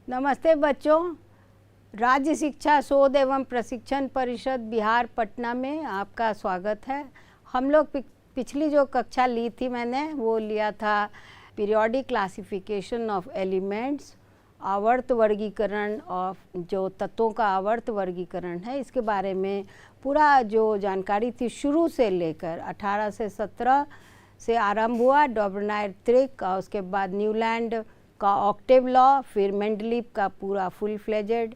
नमस्ते बच्चों। राज्य शिक्षा शोध एवं प्रशिक्षण परिषद बिहार पटना में आपका स्वागत है। हम लोग पिछली जो कक्षा ली थी मैंने वो लिया था पीरियोडिक क्लासिफिकेशन ऑफ एलिमेंट्स, आवर्त वर्गीकरण ऑफ जो तत्वों का आवर्त वर्गीकरण है, इसके बारे में पूरा जो जानकारी थी शुरू से लेकर 18 से 17 से आरंभ हुआ। डॉबरनायर-त्रिक और उसके बाद न्यूलैंड का ऑक्टेव लॉ, फिर मेंडलीव का पूरा फुल फ्लेजेड,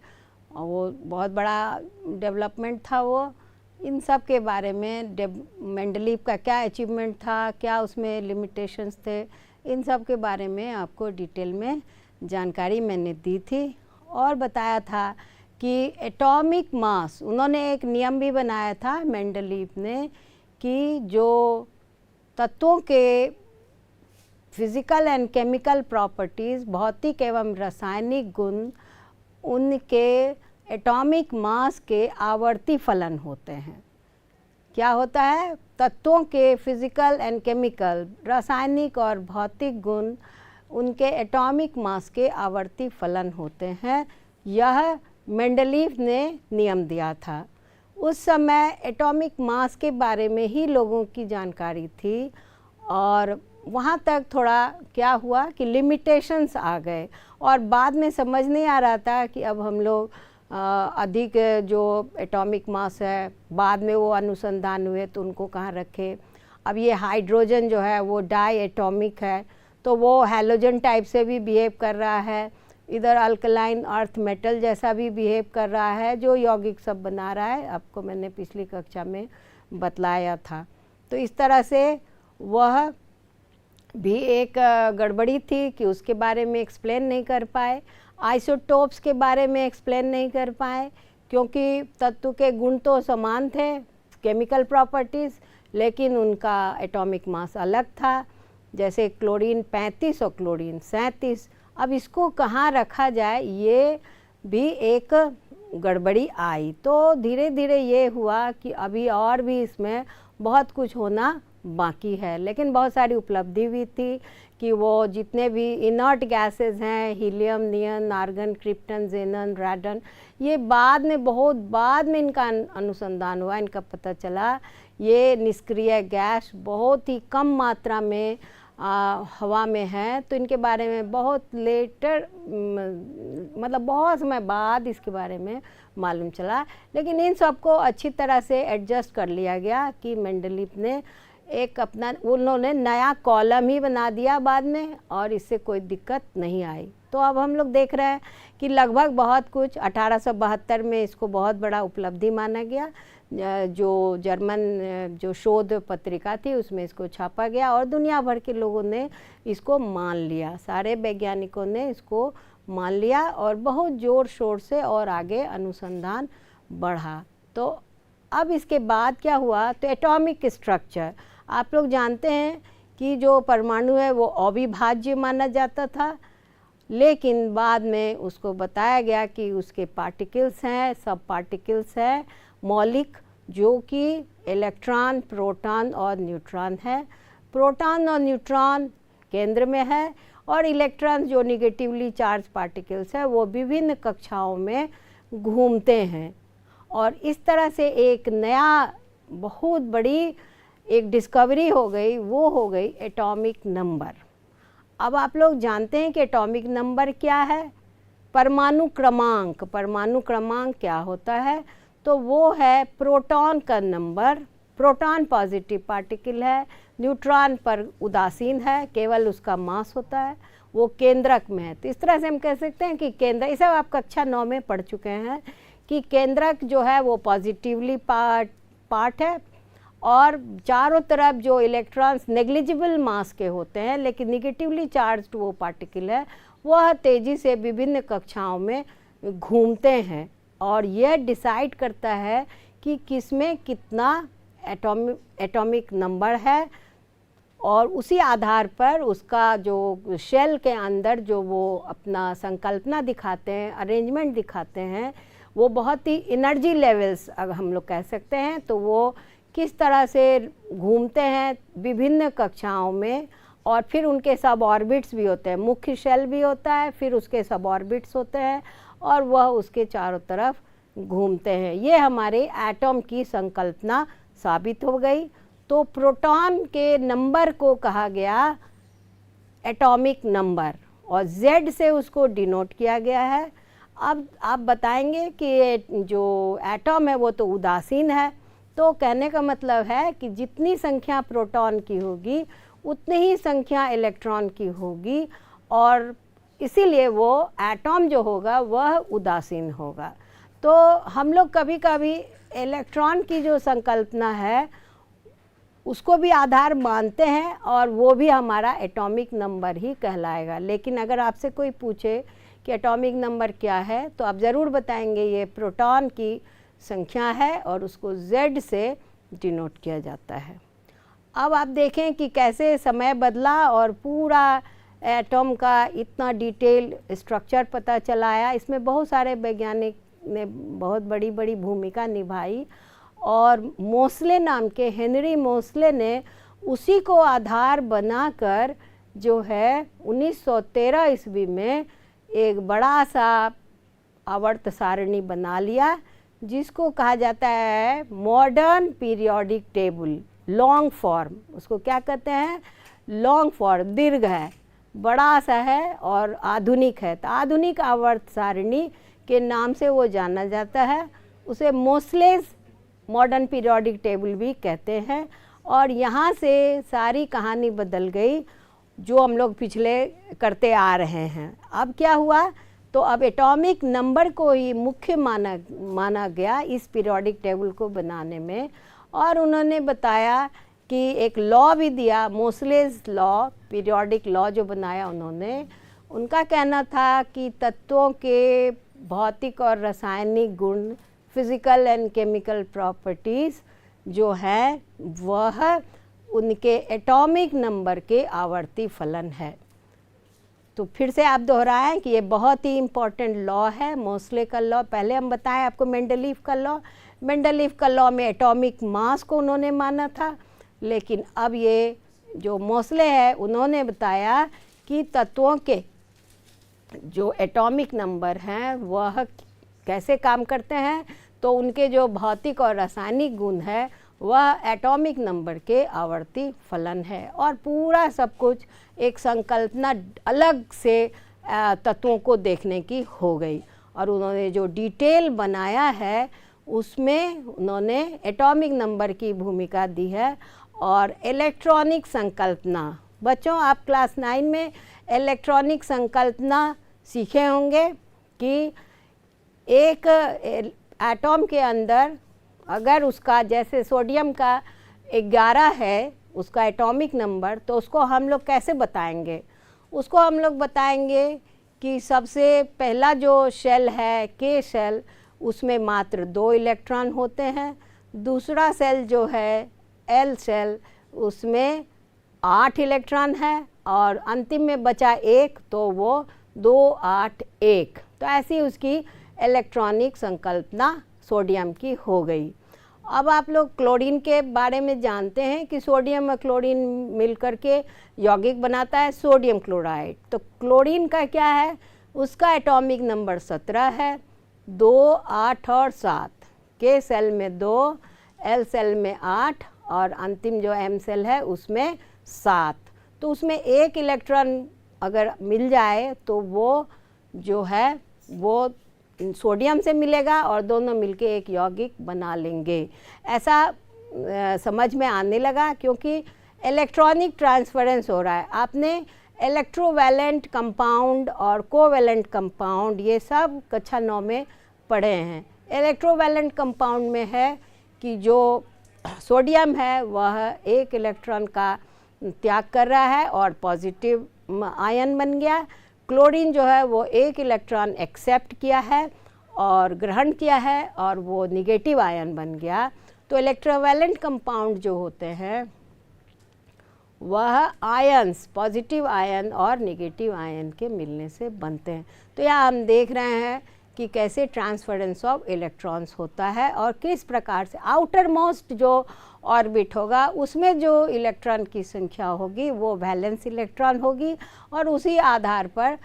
वो बहुत बड़ा डेवलपमेंट था। वो इन सब के बारे में मेंडलीव का क्या अचीवमेंट था, क्या उसमें लिमिटेशंस थे, इन सब के बारे में आपको डिटेल में जानकारी मैंने दी थी और बताया था कि एटॉमिक मास, उन्होंने एक नियम भी बनाया था मेंडलीव ने कि जो तत्वों के फिज़िकल एंड केमिकल प्रॉपर्टीज़, भौतिक एवं रासायनिक गुण, उनके एटॉमिक मास के आवर्ती फलन होते हैं। क्या होता है? तत्वों के फिज़िकल एंड केमिकल, रासायनिक और भौतिक गुण, उनके एटॉमिक मास के आवर्ती फलन होते हैं। यह मेंडलीव ने नियम दिया था। उस समय एटॉमिक मास के बारे में ही लोगों की जानकारी थी और वहाँ तक थोड़ा क्या हुआ कि लिमिटेशंस आ गए और बाद में समझ नहीं आ रहा था कि अब हम लोग अधिक जो एटॉमिक मास है, बाद में वो अनुसंधान हुए तो उनको कहाँ रखें। अब ये हाइड्रोजन जो है वो डाई एटॉमिक है, तो वो हैलोजन टाइप से भी बिहेव कर रहा है, इधर अल्कलाइन अर्थ मेटल जैसा भी बिहेव कर रहा है, जो यौगिक सब बना रहा है। आपको मैंने पिछली कक्षा में बतलाया था। तो इस तरह से वह भी एक गड़बड़ी थी कि उसके बारे में एक्सप्लेन नहीं कर पाए। आइसोटोप्स के बारे में एक्सप्लेन नहीं कर पाए क्योंकि तत्व के गुण तो समान थे, केमिकल प्रॉपर्टीज़, लेकिन उनका एटॉमिक मास अलग था। जैसे क्लोरीन 35 और क्लोरीन 37। अब इसको कहाँ रखा जाए, ये भी एक गड़बड़ी आई। तो धीरे धीरे ये हुआ कि अभी और भी इसमें बहुत कुछ होना बाकी है, लेकिन बहुत सारी उपलब्धि भी थी कि वो जितने भी इनर्ट गैसेस हैं, हीलियम, नियन, आर्गन, क्रिप्टन, जेनन, राडन, ये बहुत बाद में इनका अनुसंधान हुआ। इनका पता चला ये निष्क्रिय गैस बहुत ही कम मात्रा में हवा में है, तो इनके बारे में बहुत लेटर, मतलब बहुत समय बाद इसके बारे में मालूम चला। लेकिन इन सबको अच्छी तरह से एडजस्ट कर लिया गया कि मेंडलीव ने एक अपना, उन्होंने नया कॉलम ही बना दिया बाद में और इससे कोई दिक्कत नहीं आई। तो अब हम लोग देख रहे हैं कि लगभग बहुत कुछ 1872 में इसको बहुत बड़ा उपलब्धि माना गया। जो जर्मन जो शोध पत्रिका थी उसमें इसको छापा गया और दुनिया भर के लोगों ने इसको मान लिया, सारे वैज्ञानिकों ने इसको मान लिया और बहुत ज़ोर शोर से और आगे अनुसंधान बढ़ा। तो अब इसके बाद क्या हुआ, तो एटॉमिक स्ट्रक्चर, आप लोग जानते हैं कि जो परमाणु है वो अविभाज्य माना जाता था, लेकिन बाद में उसको बताया गया कि उसके पार्टिकल्स हैं, सब पार्टिकल्स हैं, मौलिक, जो कि इलेक्ट्रॉन, प्रोटॉन और न्यूट्रॉन है। प्रोटॉन और न्यूट्रॉन केंद्र में है और इलेक्ट्रॉन जो निगेटिवली चार्ज पार्टिकल्स है वो विभिन्न कक्षाओं में घूमते हैं। और इस तरह से एक नया बहुत बड़ी एक डिस्कवरी हो गई, वो हो गई एटॉमिक नंबर। अब आप लोग जानते हैं कि एटॉमिक नंबर क्या है। परमाणु क्रमांक, परमाणु क्रमांक क्या होता है, तो वो है प्रोटॉन का नंबर। प्रोटॉन पॉजिटिव पार्टिकल है, न्यूट्रॉन पर उदासीन है, केवल उसका मास होता है, वो केंद्रक में है। तो इस तरह से हम कह सकते हैं कि केंद्र, इसे आप कक्षा 9 में पढ़ चुके हैं कि केंद्रक जो है वो पॉजिटिवली पार्ट है और चारों तरफ जो इलेक्ट्रॉन्स नेग्लिजिबल मास के होते हैं लेकिन निगेटिवली चार्ज्ड वो पार्टिकल है, वह तेज़ी से विभिन्न कक्षाओं में घूमते हैं और यह डिसाइड करता है कि किसमें कितना एटॉमिक नंबर है और उसी आधार पर उसका जो शेल के अंदर जो वो अपना संकल्पना दिखाते हैं, अरेंजमेंट दिखाते हैं, वो बहुत ही एनर्जी लेवल्स अगर हम लोग कह सकते हैं, तो वो किस तरह से घूमते हैं विभिन्न कक्षाओं में और फिर उनके सब ऑर्बिट्स भी होते हैं, मुख्य शेल भी होता है, फिर उसके सब ऑर्बिट्स होते हैं और वह उसके चारों तरफ घूमते हैं। ये हमारे एटम की संकल्पना साबित हो गई। तो प्रोटॉन के नंबर को कहा गया एटॉमिक नंबर और Z से उसको डिनोट किया गया है। अब आप बताएंगे कि ये जो एटम है वो तो उदासीन है, तो कहने का मतलब है कि जितनी संख्या प्रोटॉन की होगी उतनी ही संख्या इलेक्ट्रॉन की होगी और इसीलिए वो एटम जो होगा वह उदासीन होगा। तो हम लोग कभी कभी इलेक्ट्रॉन की जो संकल्पना है उसको भी आधार मानते हैं और वो भी हमारा एटॉमिक नंबर ही कहलाएगा। लेकिन अगर आपसे कोई पूछे कि एटॉमिक नंबर क्या है तो आप ज़रूर बताएंगे ये प्रोटॉन की संख्या है और उसको Z से डिनोट किया जाता है। अब आप देखें कि कैसे समय बदला और पूरा एटम का इतना डिटेल स्ट्रक्चर पता चलाया। इसमें बहुत सारे वैज्ञानिक ने बहुत बड़ी बड़ी भूमिका निभाई और मोसले नाम के हेनरी मोसले ने उसी को आधार बनाकर जो है 1913 ईस्वी में एक बड़ा सा आवर्त सारणी बना लिया जिसको कहा जाता है modern periodic table, long form. उसको क्या कहते हैं? लॉन्ग फॉर्म, दीर्घ है, बड़ा सा है और आधुनिक है। तो आधुनिक आवर्त सारणी के नाम से वो जाना जाता है। उसे मोसलेस मॉडर्न पीरियोडिक टेबल भी कहते हैं। और यहाँ से सारी कहानी बदल गई जो हम लोग पिछले करते आ रहे हैं। अब क्या हुआ? तो अब एटॉमिक नंबर को ही मुख्य माना गया इस पीरियोडिक टेबल को बनाने में। और उन्होंने बताया कि एक लॉ भी दिया, मोसलेस लॉ, पीरियोडिक लॉ जो बनाया उन्होंने। उनका कहना था कि तत्वों के भौतिक और रासायनिक गुण, फिज़िकल एंड केमिकल प्रॉपर्टीज़ जो है वह उनके एटॉमिक नंबर के आवर्ती फलन है। तो फिर से आप दोहराएं कि ये बहुत ही इम्पॉर्टेंट लॉ है, मोसले का लॉ। पहले हम बताएं आपको मेंडलीव का लॉ। मेंडलीव का लॉ में एटॉमिक मास को उन्होंने माना था, लेकिन अब ये जो मोसले है उन्होंने बताया कि तत्वों के जो एटॉमिक नंबर हैं वह कैसे काम करते हैं। तो उनके जो भौतिक और रासायनिक गुण है वह एटॉमिक नंबर के आवर्ती फलन है। और पूरा सब कुछ एक संकल्पना अलग से तत्वों को देखने की हो गई। और उन्होंने जो डिटेल बनाया है उसमें उन्होंने एटॉमिक नंबर की भूमिका दी है। और इलेक्ट्रॉनिक संकल्पना, बच्चों आप क्लास 9 में इलेक्ट्रॉनिक संकल्पना सीखे होंगे कि एक एटॉम के अंदर अगर उसका, जैसे सोडियम का 11 है उसका एटॉमिक नंबर, तो उसको हम लोग कैसे बताएंगे? उसको हम लोग बताएंगे कि सबसे पहला जो शेल है के शेल, उसमें मात्र 2 इलेक्ट्रॉन होते हैं। दूसरा सेल जो है एल शेल, उसमें 8 इलेक्ट्रॉन है और अंतिम में बचा 1, तो वो 2 8 1। तो ऐसी उसकी इलेक्ट्रॉनिक संकल्पना सोडियम की हो गई। अब आप लोग क्लोरीन के बारे में जानते हैं कि सोडियम और क्लोरीन मिलकर के यौगिक बनाता है सोडियम क्लोराइड। तो क्लोरीन का क्या है? उसका एटॉमिक नंबर 17 है, 2 8 और 7। के सेल में 2, एल सेल में 8 और अंतिम जो एम सेल है उसमें 7। तो उसमें 1 इलेक्ट्रॉन अगर मिल जाए तो वो जो है वो सोडियम से मिलेगा और दोनों मिलके एक यौगिक बना लेंगे। ऐसा समझ में आने लगा क्योंकि इलेक्ट्रॉनिक ट्रांसफरेंस हो रहा है। आपने इलेक्ट्रोवैलेंट कंपाउंड और कोवैलेंट कंपाउंड ये सब कक्षा 9 में पढ़े हैं। इलेक्ट्रोवैलेंट कंपाउंड में है कि जो सोडियम है वह 1 इलेक्ट्रॉन का त्याग कर रहा है और पॉजिटिव आयन बन गया। क्लोरीन जो है वो 1 इलेक्ट्रॉन एक्सेप्ट किया है और ग्रहण किया है और वो निगेटिव आयन बन गया। तो इलेक्ट्रोवैलेंट कंपाउंड जो होते हैं वह आयन्स, पॉजिटिव आयन और निगेटिव आयन के मिलने से बनते हैं। तो यहाँ हम देख रहे हैं कि कैसे ट्रांसफरेंस ऑफ इलेक्ट्रॉन्स होता है और किस प्रकार से आउटर मोस्ट जो ऑर्बिट होगा उसमें जो इलेक्ट्रॉन की संख्या होगी वो वैलेंस इलेक्ट्रॉन होगी और उसी आधार पर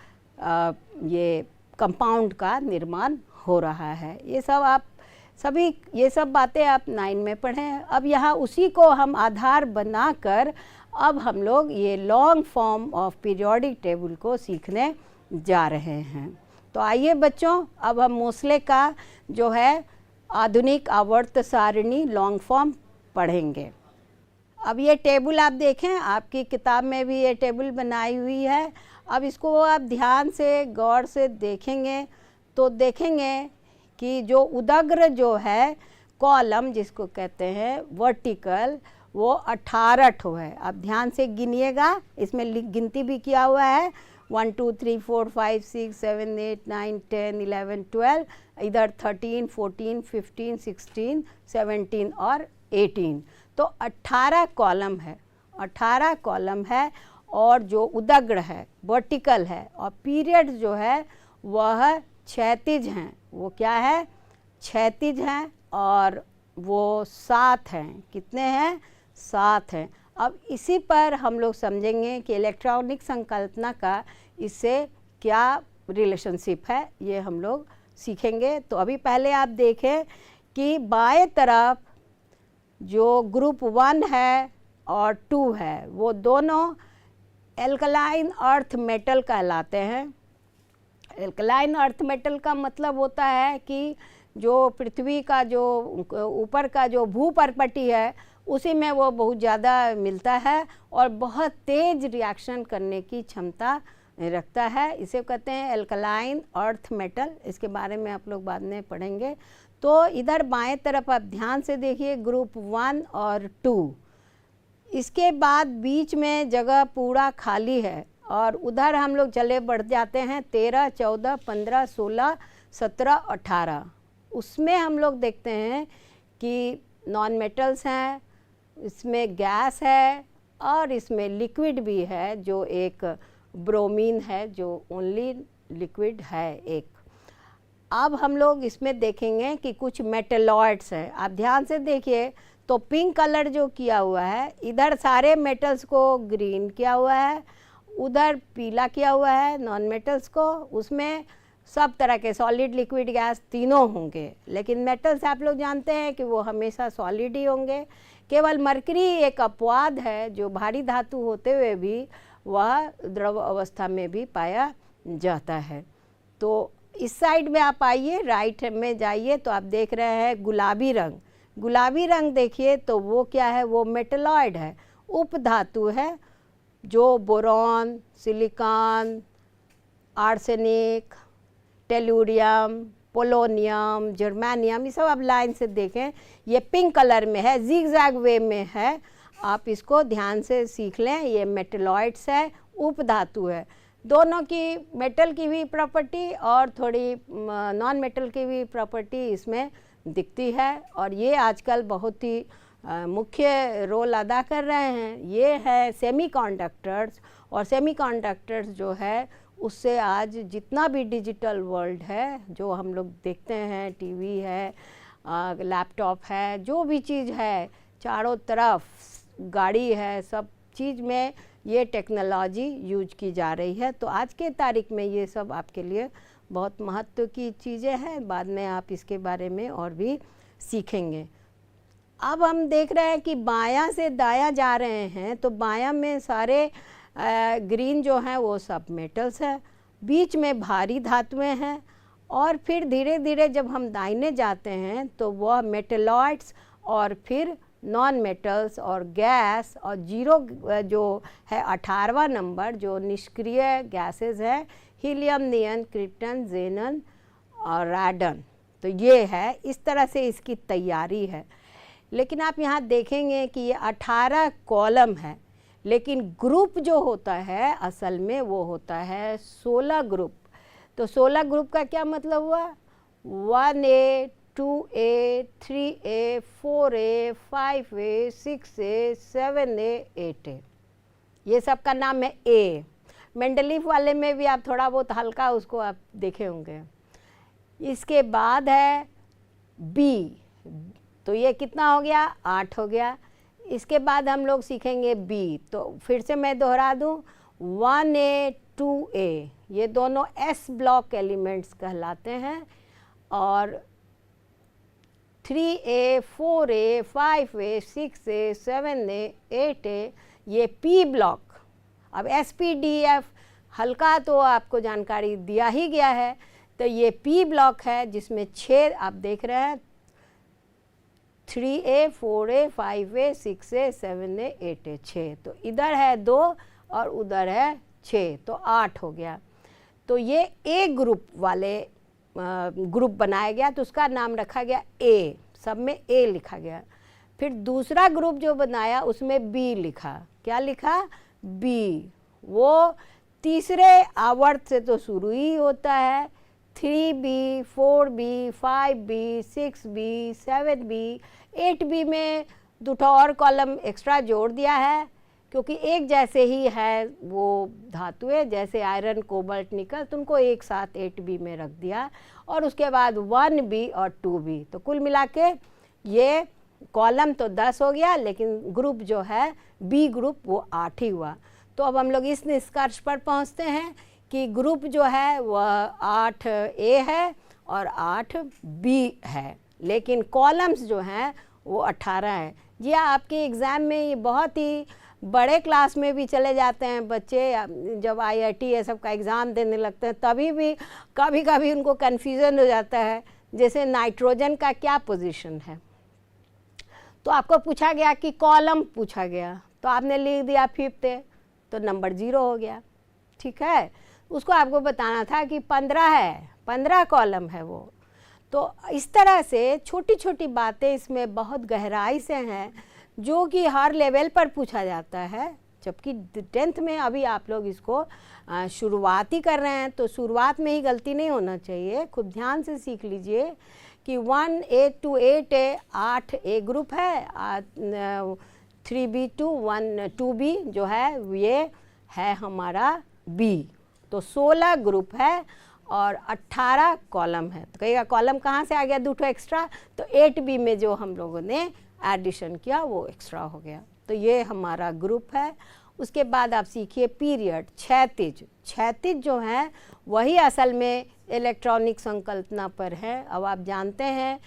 ये कंपाउंड का निर्माण हो रहा है। ये सब आप सभी ये सब बातें आप 9 में पढ़ें। अब यहाँ उसी को हम आधार बनाकर अब हम लोग ये long form of periodic table को सीखने जा रहे हैं। तो आइए बच्चों, अब हम मोसले का जो है आधुनिक आवर्त सारणी लॉन्ग फॉर्म पढ़ेंगे। अब ये टेबल आप देखें, आपकी किताब में भी ये टेबल बनाई हुई है। अब इसको आप ध्यान से गौर से देखेंगे तो देखेंगे कि जो उदग्र जो है कॉलम जिसको कहते हैं वर्टिकल, वो 18 ठो है। आप ध्यान से गिनिएगा, इसमें गिनती भी किया हुआ है 1 2 3 4 5 6 7 8 9 10 11 12, इधर 13 14 15 16 17 और 18। तो 18 कॉलम है, 18 कॉलम है और जो उदग्र है वर्टिकल है और पीरियड जो है वह क्षैतिज हैं। वो क्या है? क्षैतिज हैं और वो 7 हैं। कितने हैं? 7 हैं। अब इसी पर हम लोग समझेंगे कि इलेक्ट्रॉनिक संकल्पना का इससे क्या रिलेशनशिप है, ये हम लोग सीखेंगे। तो अभी पहले आप देखें कि बाएं तरफ जो ग्रुप 1 है और 2 है वो दोनों एल्कलाइन अर्थ मेटल कहलाते हैं। एल्कलाइन अर्थ मेटल का मतलब होता है कि जो पृथ्वी का जो ऊपर का जो भूपर्पटी है उसी में वो बहुत ज़्यादा मिलता है और बहुत तेज रिएक्शन करने की क्षमता रखता है। इसे कहते हैं एल्कलाइन अर्थ मेटल। इसके बारे में आप लोग बाद में पढ़ेंगे। तो इधर बाएं तरफ आप ध्यान से देखिए ग्रुप 1 और 2। इसके बाद बीच में जगह पूरा खाली है और उधर हम लोग चले बढ़ जाते हैं 13 14 15 16 17 18। उसमें हम लोग देखते हैं कि नॉन मेटल्स हैं, इसमें गैस है और इसमें लिक्विड भी है जो एक ब्रोमीन है जो ओनली लिक्विड है एक। अब हम लोग इसमें देखेंगे कि कुछ मेटलॉइड्स हैं। आप ध्यान से देखिए तो पिंक कलर जो किया हुआ है, इधर सारे मेटल्स को ग्रीन किया हुआ है, उधर पीला किया हुआ है नॉन मेटल्स को। उसमें सब तरह के सॉलिड लिक्विड गैस तीनों होंगे, लेकिन मेटल्स आप लोग जानते हैं कि वो हमेशा सॉलिड ही होंगे। केवल मरकरी एक अपवाद है जो भारी धातु होते हुए भी वह द्रव अवस्था में भी पाया जाता है। तो इस साइड में आप आइए, राइट में जाइए तो आप देख रहे हैं गुलाबी रंग। गुलाबी रंग देखिए तो वो क्या है? वो मेटलॉइड है, उपधातु है जो boron, silicon, arsenic, tellurium, polonium, germanium, ये सब आप लाइन से देखें। ये पिंक कलर में है, जिगजैग वे में है। आप इसको ध्यान से सीख लें। ये मेटलॉइड्स है, उपधातु है। दोनों की मेटल की भी प्रॉपर्टी और थोड़ी नॉन मेटल की भी प्रॉपर्टी इसमें दिखती है और ये आजकल बहुत ही मुख्य रोल अदा कर रहे हैं। ये है सेमीकंडक्टर्स और सेमीकंडक्टर्स जो है उससे आज जितना भी डिजिटल वर्ल्ड है जो हम लोग देखते हैं, टीवी है, लैपटॉप है, जो भी चीज़ है चारों तरफ, गाड़ी है, सब चीज़ में ये टेक्नोलॉजी यूज की जा रही है। तो आज के तारीख में ये सब आपके लिए बहुत महत्व की चीज़ें हैं। बाद में आप इसके बारे में और भी सीखेंगे। अब हम देख रहे हैं कि बायां से दायां जा रहे हैं तो बायां में सारे ग्रीन जो हैं वो सब मेटल्स हैं, बीच में भारी धातुएं हैं और फिर धीरे धीरे जब हम दाहिने जाते हैं तो वह मेटलॉइड्स और फिर नॉन मेटल्स और गैस और जीरो जो है 18वां नंबर जो निष्क्रिय गैसेस है, हीलियम, नियन, क्रिप्टन, जेनन और राडन। तो ये है, इस तरह से इसकी तैयारी है। लेकिन आप यहाँ देखेंगे कि ये 18 कॉलम है, लेकिन ग्रुप जो होता है असल में वो होता है 16 ग्रुप। तो 16 ग्रुप का क्या मतलब हुआ? 1A, 2A, 3A, 4A, 5A, 6A, 7A, 8A, ये सब का नाम है A। मेंडलीफ वाले में भी आप थोड़ा बहुत हल्का उसको आप देखे होंगे। इसके बाद है बी, तो ये कितना हो गया, 8 हो गया। इसके बाद हम लोग सीखेंगे बी, तो फिर से मैं दोहरा दूँ, 1A 2A ये दोनों एस ब्लॉक एलिमेंट्स कहलाते हैं, और 3A 4A 5A 6A 7A 8A ये पी ब्लॉक। अब SPDF हल्का तो आपको जानकारी दिया ही गया है, तो ये पी ब्लॉक है जिसमें 6 आप देख रहे हैं, 3A 4A 5A 6A 7A 8A 6, तो इधर है 2 और उधर है 6, तो 8 हो गया। तो ये ए ग्रुप वाले ग्रुप बनाया गया, तो उसका नाम रखा गया ए, सब में ए लिखा गया। फिर दूसरा ग्रुप जो बनाया उसमें बी लिखा, क्या लिखा, बी। वो तीसरे आवर्त से तो शुरू ही होता है, 3B 4B 5B 6B 7B 8B में 2 और कॉलम एक्स्ट्रा जोड़ दिया है, क्योंकि एक जैसे ही है वो धातुएं, जैसे आयरन कोबाल्ट निकल, तो उनको एक साथ 8B में रख दिया, और उसके बाद 1B और 2B, तो कुल मिला के ये कॉलम तो 10 हो गया, लेकिन ग्रुप जो है बी ग्रुप वो 8 ही हुआ। तो अब हम लोग इस निष्कर्ष पर पहुंचते हैं कि ग्रुप जो है वह 8A है और 8B है, लेकिन कॉलम्स जो हैं वो 18 है। जी आपके एग्ज़ाम में ये बहुत ही बड़े क्लास में भी चले जाते हैं बच्चे, जब IIT ये सब का एग्ज़ाम देने लगते हैं तभी भी कभी कभी उनको कन्फ्यूज़न हो जाता है, जैसे नाइट्रोजन का क्या पोजीशन है, तो आपको पूछा गया कि कॉलम पूछा गया, तो आपने लिख दिया 5th, तो नंबर 0 हो गया, ठीक है। उसको आपको बताना था कि 15 है, 15 कॉलम है वो। तो इस तरह से छोटी छोटी बातें इसमें बहुत गहराई से हैं, जो कि हर लेवल पर पूछा जाता है, जबकि 10th में अभी आप लोग इसको शुरुआत ही कर रहे हैं, तो शुरुआत में ही गलती नहीं होना चाहिए। खूब ध्यान से सीख लीजिए कि 1A to 8A 8A group है, 3B to 2B जो है ये है हमारा B, तो 16 ग्रुप है और 18 कॉलम है। तो कहिएगा कॉलम कहाँ से आ गया, 2 एक्स्ट्रा, तो 8B में जो हम लोगों ने एडिशन किया वो एक्स्ट्रा हो गया। तो ये हमारा ग्रुप है। उसके बाद आप सीखिए पीरियड, क्षैतिज। क्षैतिज जो है वही असल में इलेक्ट्रॉनिक संकल्पना पर है। अब आप जानते हैं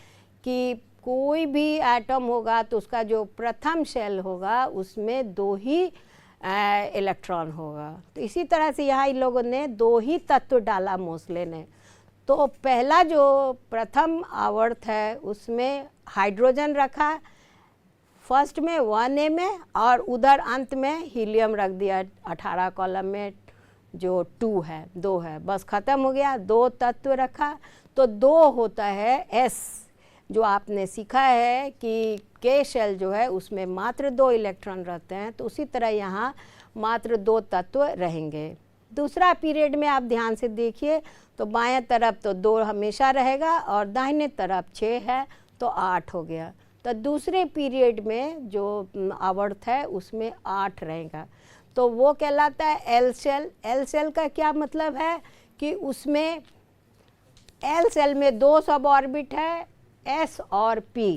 कि कोई भी एटम होगा तो उसका जो प्रथम शेल होगा उसमें 2 ही इलेक्ट्रॉन होगा। तो इसी तरह से यहाँ इन लोगों ने 2 ही तत्व डाला मोस्ले ने। तो पहला जो प्रथम आवर्त है उसमें हाइड्रोजन रखा फर्स्ट में 1A में, और उधर अंत में हीलियम रख दिया 18 कॉलम में, जो 2 है, बस ख़त्म हो गया। 2 तत्व रखा तो 2 होता है S, जो आपने सीखा है कि K शेल जो है उसमें मात्र 2 इलेक्ट्रॉन रहते हैं, तो उसी तरह यहाँ मात्र 2 तत्व रहेंगे। दूसरा पीरियड में आप ध्यान से देखिए तो बाएं तरफ तो 2 हमेशा रहेगा और दाहिने तरफ 6 है, तो 8 हो गया। तो दूसरे पीरियड में जो आवर्त है उसमें 8 रहेगा, तो वो कहलाता है एल सेल। एल सेल का क्या मतलब है कि उसमें एल सेल में 2 सब ऑर्बिट है, S और P,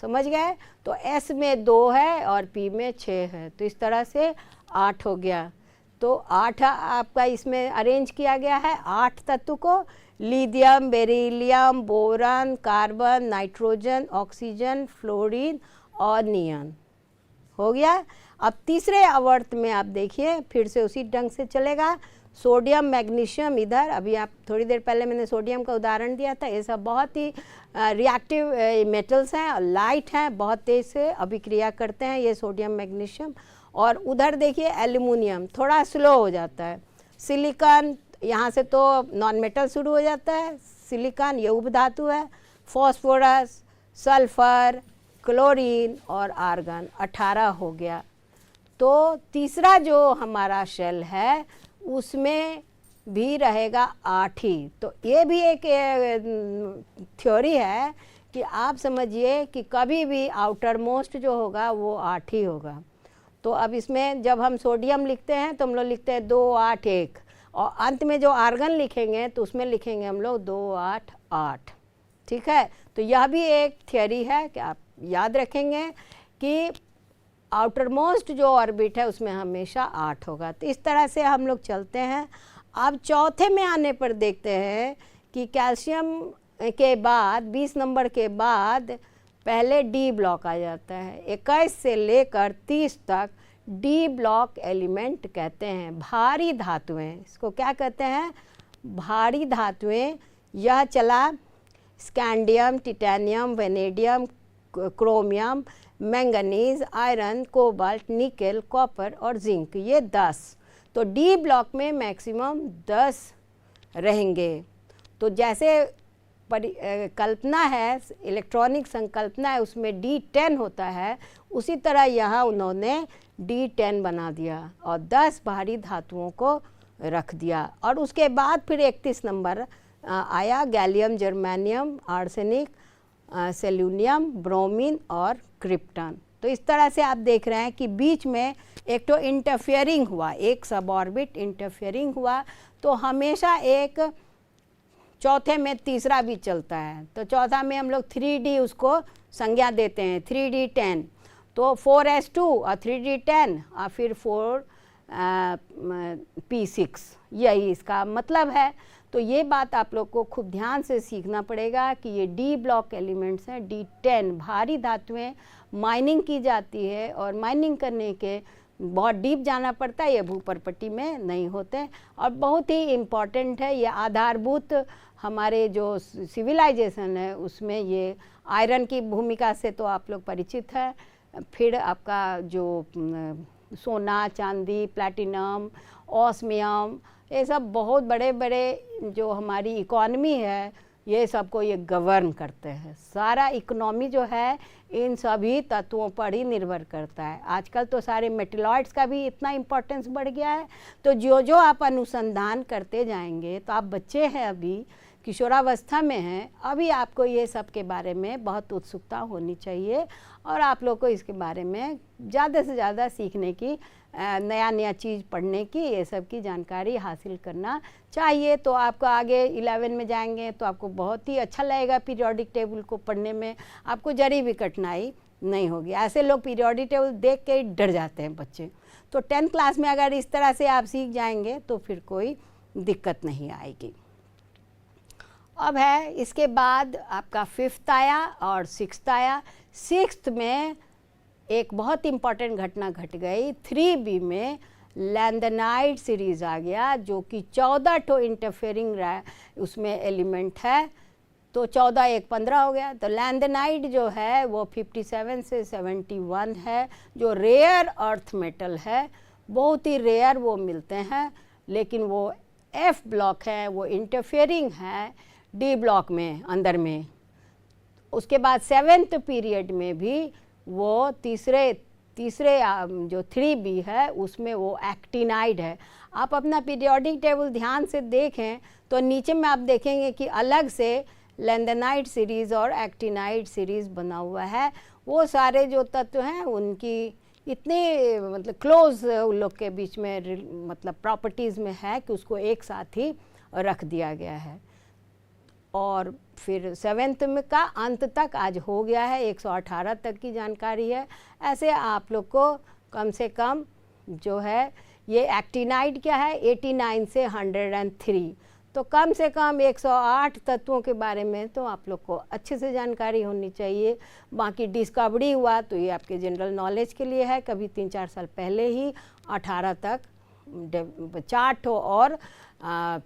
समझ गए। तो S में 2 है और P में 6 है, तो इस तरह से 8 हो गया। तो 8 आपका इसमें अरेंज किया गया है 8 तत्व को, lithium, beryllium, boron, carbon, nitrogen, oxygen, fluorine और नियॉन हो गया। अब तीसरे आवर्त में आप देखिए फिर से उसी ढंग से चलेगा। सोडियम, मैग्नीशियम इधर, अभी आप थोड़ी देर पहले मैंने सोडियम का उदाहरण दिया था। ये सब बहुत ही रिएक्टिव मेटल्स हैं और लाइट हैं, बहुत तेज़ से अभिक्रिया करते हैं ये सोडियम मैग्नीशियम। और उधर देखिए एल्यूमिनियम थोड़ा स्लो हो जाता है। सिलिकॉन, यहाँ से तो नॉन मेटल शुरू हो जाता है, सिलिकॉन ये उपधातु है। फॉस्फोरस, सल्फर, क्लोरीन और आर्गन 18 हो गया। तो तीसरा जो हमारा शेल है उसमें भी रहेगा 8 ही। तो ये भी एक थ्योरी है कि आप समझिए कि कभी भी आउटर मोस्ट जो होगा वो 8 ही होगा। तो अब इसमें जब हम सोडियम लिखते हैं तो हम लोग लिखते हैं 2 8 1, और अंत में जो आर्गन लिखेंगे तो उसमें लिखेंगे हम लोग 2 8 8। ठीक है, तो यह भी एक थियोरी है कि आप याद रखेंगे कि आउटर मोस्ट जो ऑर्बिट है उसमें हमेशा 8 होगा। तो इस तरह से हम लोग चलते हैं। अब चौथे में आने पर देखते हैं कि कैल्शियम के बाद 20 नंबर के बाद पहले डी ब्लॉक आ जाता है। 21 से लेकर 30 तक डी ब्लॉक एलिमेंट कहते हैं, भारी धातुएं। इसको क्या कहते हैं? भारी धातुएं। यह चला scandium, titanium, vanadium, chromium, manganese, iron, cobalt, nickel, copper और जिंक, ये 10। तो डी ब्लॉक में मैक्सिमम 10 रहेंगे। तो जैसे कल्पना है, इलेक्ट्रॉनिक संकल्पना है, उसमें D10 होता है, उसी तरह यहाँ उन्होंने D10 बना दिया और 10 भारी धातुओं को रख दिया। और उसके बाद फिर 31 नंबर आया gallium, germanium, arsenic, selenium, bromine और क्रिप्टन। तो इस तरह से आप देख रहे हैं कि बीच में एक तो इंटरफेयरिंग हुआ, एक सब ऑर्बिट इंटरफेयरिंग हुआ, तो हमेशा एक चौथे में तीसरा भी चलता है। तो चौथा में हम लोग 3D उसको संज्ञा देते हैं, 3D10। तो 4s2 और 3D10 और फिर 4p6, यही इसका मतलब है। तो ये बात आप लोग को खूब ध्यान से सीखना पड़ेगा कि ये डी ब्लॉक एलिमेंट्स हैं। D10 भारी धातुएं माइनिंग की जाती है और माइनिंग करने के बहुत डीप जाना पड़ता है, ये भूपर्पट्टी में नहीं होते। और बहुत ही इम्पॉर्टेंट है, ये आधारभूत हमारे जो सिविलाइजेशन है उसमें ये आयरन की भूमिका से तो आप लोग परिचित है। फिर आपका जो सोना, चांदी, प्लैटिनम, ऑस्मियम, ये सब बहुत बड़े बड़े जो हमारी इकॉनमी है, ये सबको ये गवर्न करते हैं। सारा इकोनॉमी जो है इन सभी तत्वों पर ही निर्भर करता है। आजकल तो सारे मेटलॉइड्स का भी इतना इम्पोर्टेंस बढ़ गया है। तो जो जो आप अनुसंधान करते जाएंगे, तो आप बच्चे हैं, अभी किशोरावस्था में हैं, अभी आपको ये सब के बारे में बहुत उत्सुकता होनी चाहिए और आप लोग को इसके बारे में ज़्यादा से ज़्यादा सीखने की, नया नया चीज़ पढ़ने की, ये सब की जानकारी हासिल करना चाहिए। तो आपको आगे 11 में जाएंगे तो आपको बहुत ही अच्छा लगेगा पीरियोडिक टेबल को पढ़ने में, आपको जरी भी कठिनाई नहीं होगी। ऐसे लोग पीरियोडिक टेबल देख के डर जाते हैं बच्चे। तो 10th क्लास में अगर इस तरह से आप सीख जाएंगे तो फिर कोई दिक्कत नहीं आएगी। अब है इसके बाद आपका 5th आया और 6th आया। 6th में एक बहुत इम्पॉर्टेंट घटना घट गई। 3B में लैंथेनाइड सीरीज आ गया, जो कि 14 ठो इंटरफेयरिंग उसमें एलिमेंट है। तो 14 1 15 हो गया। तो लैंथेनाइड जो है वो 57 से 71 है, जो रेयर अर्थ मेटल है, बहुत ही रेयर वो मिलते हैं। लेकिन वो F ब्लॉक है, वो इंटरफेयरिंग है डी ब्लॉक में अंदर में। उसके बाद 7th पीरियड में भी वो तीसरे जो 3B है उसमें वो एक्टिनाइड है। आप अपना पीरियोडिक टेबल ध्यान से देखें तो नीचे में आप देखेंगे कि अलग से लैंथेनाइड सीरीज़ और एक्टिनाइड सीरीज़ बना हुआ है। वो सारे जो तत्व हैं उनकी इतने मतलब क्लोज उन लोग के बीच में मतलब प्रॉपर्टीज़ में है कि उसको एक साथ ही रख दिया गया है। और फिर 7th में का अंत तक आज हो गया है, 118 तक की जानकारी है। ऐसे आप लोग को कम से कम जो है ये एक्टिनाइड क्या है 89 से 103, तो कम से कम 108 तत्वों के बारे में तो आप लोग को अच्छे से जानकारी होनी चाहिए। बाकी डिस्कवरी हुआ तो ये आपके जनरल नॉलेज के लिए है, कभी 3-4 साल पहले ही 18 तक 4 ठो और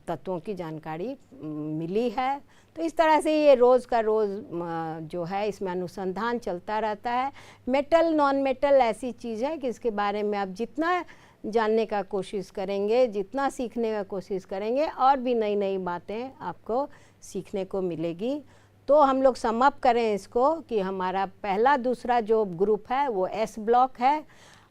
तत्वों की जानकारी मिली है। तो इस तरह से ये रोज़ का रोज़ जो है इसमें अनुसंधान चलता रहता है। मेटल नॉन मेटल ऐसी चीज़ है कि इसके बारे में आप जितना जानने का कोशिश करेंगे, जितना सीखने का कोशिश करेंगे, और भी नई नई बातें आपको सीखने को मिलेगी। तो हम लोग सम अप करें इसको कि हमारा पहला दूसरा जो ग्रुप है वो S ब्लॉक है,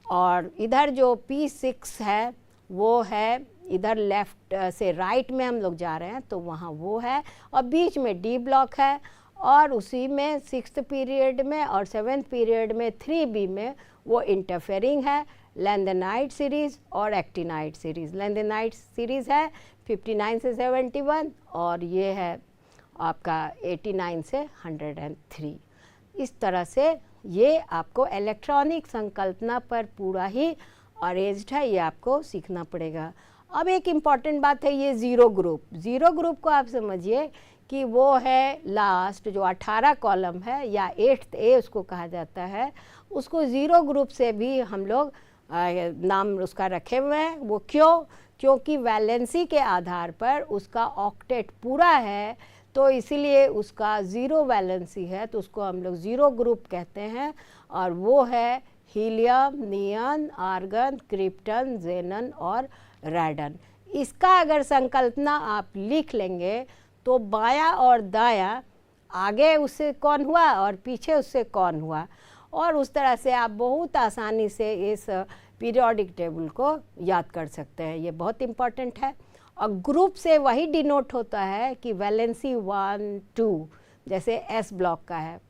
और इधर जो P6 है वो है इधर लेफ़्ट से राइट में हम लोग जा रहे हैं तो वहाँ वो है, और बीच में D ब्लॉक है, और उसी में 6th पीरियड में और 7th पीरियड में 3B में वो इंटरफेयरिंग है लैंथेनाइड सीरीज़ और एक्टिनाइड सीरीज़। लैंथेनाइड सीरीज़ है 59 से 71 और ये है आपका 89 से 103। इस तरह से ये आपको इलेक्ट्रॉनिक संकल्पना पर पूरा ही अरेंज्ड है, ये आपको सीखना पड़ेगा। अब एक इम्पॉर्टेंट बात है ये ज़ीरो ग्रुप। ज़ीरो ग्रुप को आप समझिए कि वो है लास्ट जो 18 कॉलम है या 8th ए उसको कहा जाता है, उसको ज़ीरो ग्रुप से भी हम लोग नाम उसका रखे हुए हैं। वो क्योंकि वैलेंसी के आधार पर उसका ऑक्टेट पूरा है, तो इसीलिए उसका ज़ीरो वैलेंसी है, तो उसको हम लोग ज़ीरो ग्रुप कहते हैं। और वो है हीलियम, नियन, आर्गन, क्रिप्टन, जेनन और रेडन। इसका अगर संकल्पना आप लिख लेंगे तो बायां और दायां, आगे उससे कौन हुआ और पीछे उससे कौन हुआ, और उस तरह से आप बहुत आसानी से इस पीरियोडिक टेबल को याद कर सकते हैं। ये बहुत इम्पॉर्टेंट है। और ग्रुप से वही डिनोट होता है कि वैलेंसी 1, 2 जैसे एस ब्लॉक का है।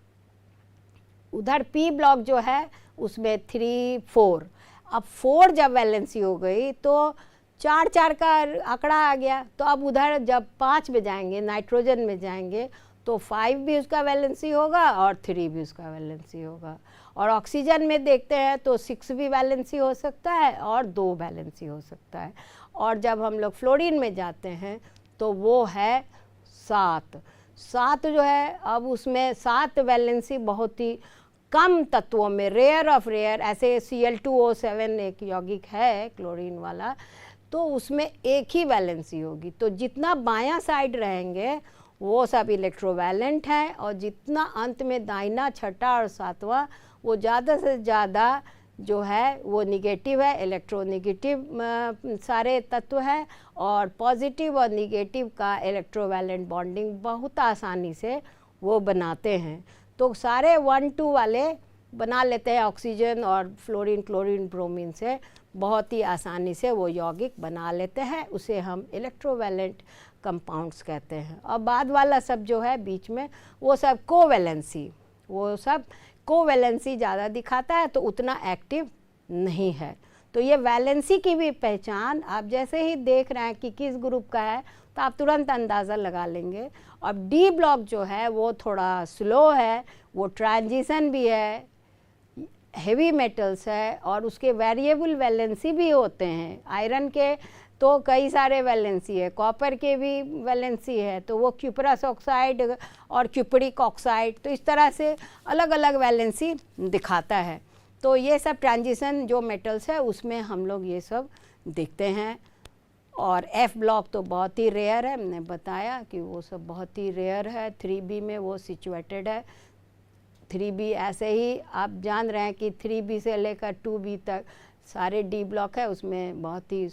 उधर पी ब्लॉक जो है उसमें 3, 4। अब 4 जब वैलेंसी हो गई तो 4 का आंकड़ा आ गया, तो अब उधर जब 5 में जाएंगे, नाइट्रोजन में जाएंगे, तो 5 भी उसका वैलेंसी होगा और 3 भी उसका वैलेंसी होगा। और ऑक्सीजन में देखते हैं तो 6 भी वैलेंसी हो सकता है और 2 वैलेंसी हो सकता है। और जब हम लोग फ्लोरीन में जाते हैं तो वो है 7 जो है, अब उसमें 7 वैलेंसी बहुत ही कम तत्वों में, रेयर ऑफ रेयर, ऐसे Cl2O7 एक यौगिक है क्लोरीन वाला, तो उसमें एक ही वैलेंसी होगी। तो जितना बायां साइड रहेंगे वो सब इलेक्ट्रोवैलेंट हैं, और जितना अंत में दाहिना, छठा और सातवां वो ज़्यादा से ज़्यादा जो है वो निगेटिव है, इलेक्ट्रोनेगेटिव सारे तत्व हैं। और पॉजिटिव और निगेटिव का इलेक्ट्रोवैलेंट बॉन्डिंग बहुत आसानी से वो बनाते हैं। तो सारे 1, 2 वाले बना लेते हैं ऑक्सीजन और फ्लोरीन, क्लोरीन, ब्रोमीन से बहुत ही आसानी से वो यौगिक बना लेते हैं। उसे हम इलेक्ट्रोवैलेंट कंपाउंड्स कहते हैं। और बाद वाला सब जो है बीच में वो सब कोवैलेंसी, वो सब कोवैलेंसी ज़्यादा दिखाता है, तो उतना एक्टिव नहीं है। तो ये वैलेंसी की भी पहचान आप जैसे ही देख रहे हैं कि किस ग्रुप का है तो आप तुरंत अंदाज़ा लगा लेंगे। अब डी ब्लॉक जो है वो थोड़ा स्लो है, वो ट्रांजिशन भी है, हेवी मेटल्स है और उसके वेरिएबल वैलेंसी भी होते हैं। आयरन के तो कई सारे वैलेंसी है, कॉपर के भी वैलेंसी है, तो वो क्यूपरस ऑक्साइड और क्यूपरिक ऑक्साइड, तो इस तरह से अलग अलग वैलेंसी दिखाता है। तो ये सब ट्रांजिशन जो मेटल्स है उसमें हम लोग ये सब देखते हैं। और एफ ब्लॉक तो बहुत ही रेयर है, मैंने बताया कि वो सब बहुत ही रेयर है। 3B में वो सिचुएटेड है। 3B ऐसे ही आप जान रहे हैं कि 3B से लेकर 2B तक सारे डी ब्लॉक है, उसमें बहुत ही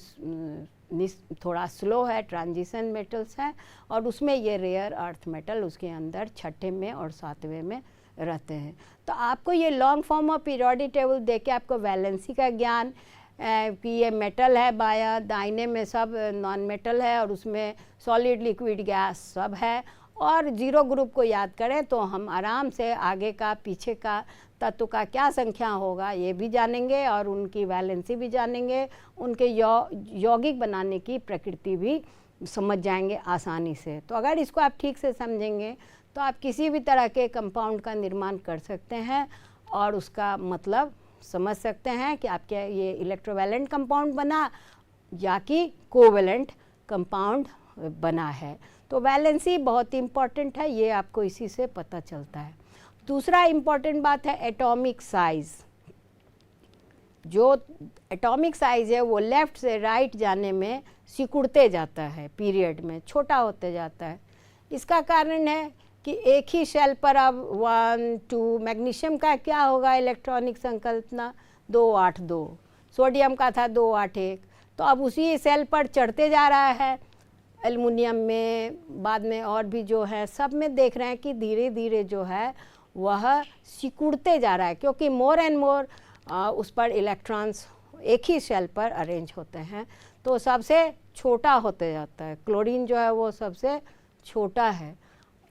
थोड़ा स्लो है, ट्रांजिशन मेटल्स हैं, और उसमें ये रेयर अर्थ मेटल उसके अंदर छठे में और सातवें में रहते हैं। तो आपको ये long form of periodic table देख के आपको वैलेंसी का ज्ञान कि ये मेटल है बाया, दाहिने में सब नॉन मेटल है और उसमें सॉलिड, लिक्विड, गैस सब है। और ज़ीरो ग्रुप को याद करें तो हम आराम से आगे का पीछे का तत्व का क्या संख्या होगा ये भी जानेंगे और उनकी वैलेंसी भी जानेंगे, उनके यौगिक बनाने की प्रकृति भी समझ जाएंगे आसानी से। तो अगर इसको आप ठीक से समझेंगे तो आप किसी भी तरह के कंपाउंड का निर्माण कर सकते हैं और उसका मतलब समझ सकते हैं कि आपके ये इलेक्ट्रोवैलेंट कंपाउंड बना या कि कोवैलेंट कंपाउंड बना है। तो वैलेंसी बहुत ही इम्पॉर्टेंट है, ये आपको इसी से पता चलता है। दूसरा इम्पॉर्टेंट बात है एटॉमिक साइज़। जो एटॉमिक साइज़ है वो लेफ़्ट से राइट जाने में सिकुड़ते जाता है, पीरियड में छोटा होते जाता है। इसका कारण है कि एक ही शेल पर अब 1, 2, मैग्नीशियम का क्या होगा इलेक्ट्रॉनिक संकल्पना 2, 8, 2, सोडियम का था 2, 8, 1, तो अब उसी सेल पर चढ़ते जा रहा है। एल्युमिनियम में बाद में और भी जो है सब में देख रहे हैं कि धीरे धीरे जो है वह सिकुड़ते जा रहा है, क्योंकि मोर एंड मोर उस पर इलेक्ट्रॉन्स एक ही शेल पर अरेंज होते हैं, तो सबसे छोटा होते जाता है। क्लोरीन जो है वो सबसे छोटा है।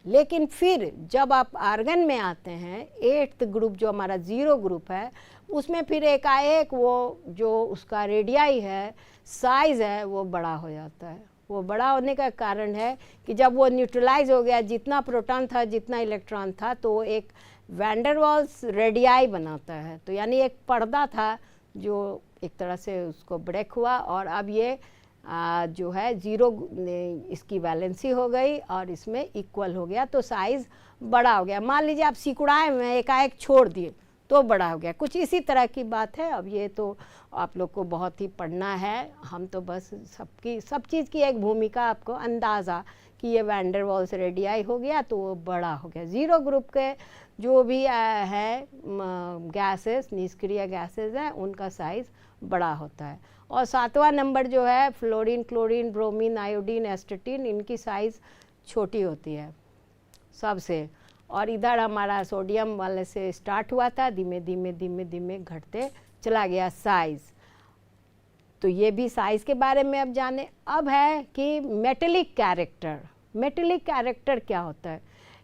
लेकिन फिर जब आप आर्गन में आते हैं, 8th ग्रुप जो हमारा 0 ग्रुप है, उसमें फिर एकाएक वो जो उसका रेडियाई है, साइज़ है, वो बड़ा हो जाता है। वो बड़ा होने का कारण है कि जब वो न्यूट्रलाइज हो गया, जितना प्रोटॉन था जितना इलेक्ट्रॉन था, तो वो एक वैंडर वाल्स रेडियाई बनाता है। तो यानी एक पर्दा था जो एक तरह से उसको ब्रेक हुआ, और अब ये जो है 0 इसकी वैलेंसी हो गई और इसमें इक्वल हो गया, तो साइज़ बड़ा हो गया। मान लीजिए आप सिकुड़ाए में एकाएक छोड़ दिए तो बड़ा हो गया, कुछ इसी तरह की बात है। अब ये तो आप लोग को बहुत ही पढ़ना है, हम तो बस सब चीज़ की एक भूमिका आपको अंदाज़ा कि ये वैंडर वाल्स रेडियाई हो गया तो वो बड़ा हो गया। 0 ग्रुप के जो भी है गैसेस, निष्क्रिय गैसेस हैं, उनका साइज़ बड़ा होता है। और 7वां नंबर जो है फ्लोरीन, क्लोरीन, ब्रोमीन, आयोडीन, एस्टेटिन, इनकी साइज़ छोटी होती है सबसे। और इधर हमारा सोडियम वाले से स्टार्ट हुआ था, धीमे धीमे धीमे धीमे घटते चला गया साइज़। तो ये भी साइज़ के बारे में अब जाने। अब है कि मेटेलिक कैरेक्टर। मेटेलिक कैरेक्टर क्या होता है?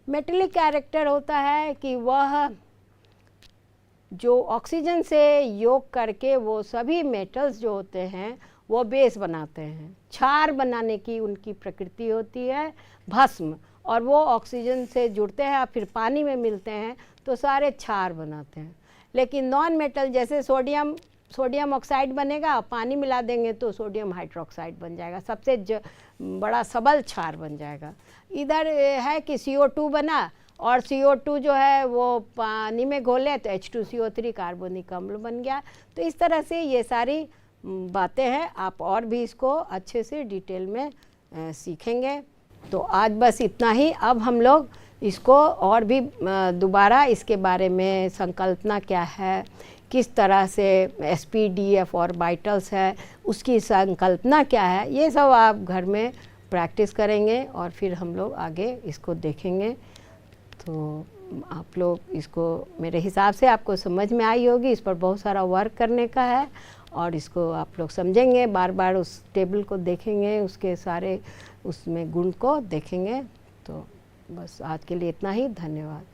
मेटेलिक कैरेक्टर होता है कि वह जो ऑक्सीजन से योग करके वो सभी मेटल्स जो होते हैं वो बेस बनाते हैं। क्षार बनाने की उनकी प्रकृति होती है, भस्म, और वो ऑक्सीजन से जुड़ते हैं और फिर पानी में मिलते हैं तो सारे क्षार बनाते हैं। लेकिन नॉन मेटल जैसे सोडियम ऑक्साइड बनेगा, पानी मिला देंगे तो सोडियम हाइड्रोक्साइड बन जाएगा, सबसे बड़ा सबल क्षार बन जाएगा। इधर है कि CO2 बना, और CO2 जो है वो पानी में घोले तो H2CO3 कार्बनिक अम्ल बन गया। तो इस तरह से ये सारी बातें हैं, आप और भी इसको अच्छे से डिटेल में सीखेंगे। तो आज बस इतना ही। अब हम लोग इसको और भी दोबारा इसके बारे में संकल्पना क्या है, किस तरह से SPDF ऑर्बिटल्स है उसकी संकल्पना क्या है, ये सब आप घर में प्रैक्टिस करेंगे और फिर हम लोग आगे इसको देखेंगे। तो आप लोग इसको मेरे हिसाब से आपको समझ में आई होगी। इस पर बहुत सारा वर्क करने का है और इसको आप लोग समझेंगे, बार बार उस टेबल को देखेंगे, उसके सारे उसमें गुण को देखेंगे। तो बस आज के लिए इतना ही। धन्यवाद।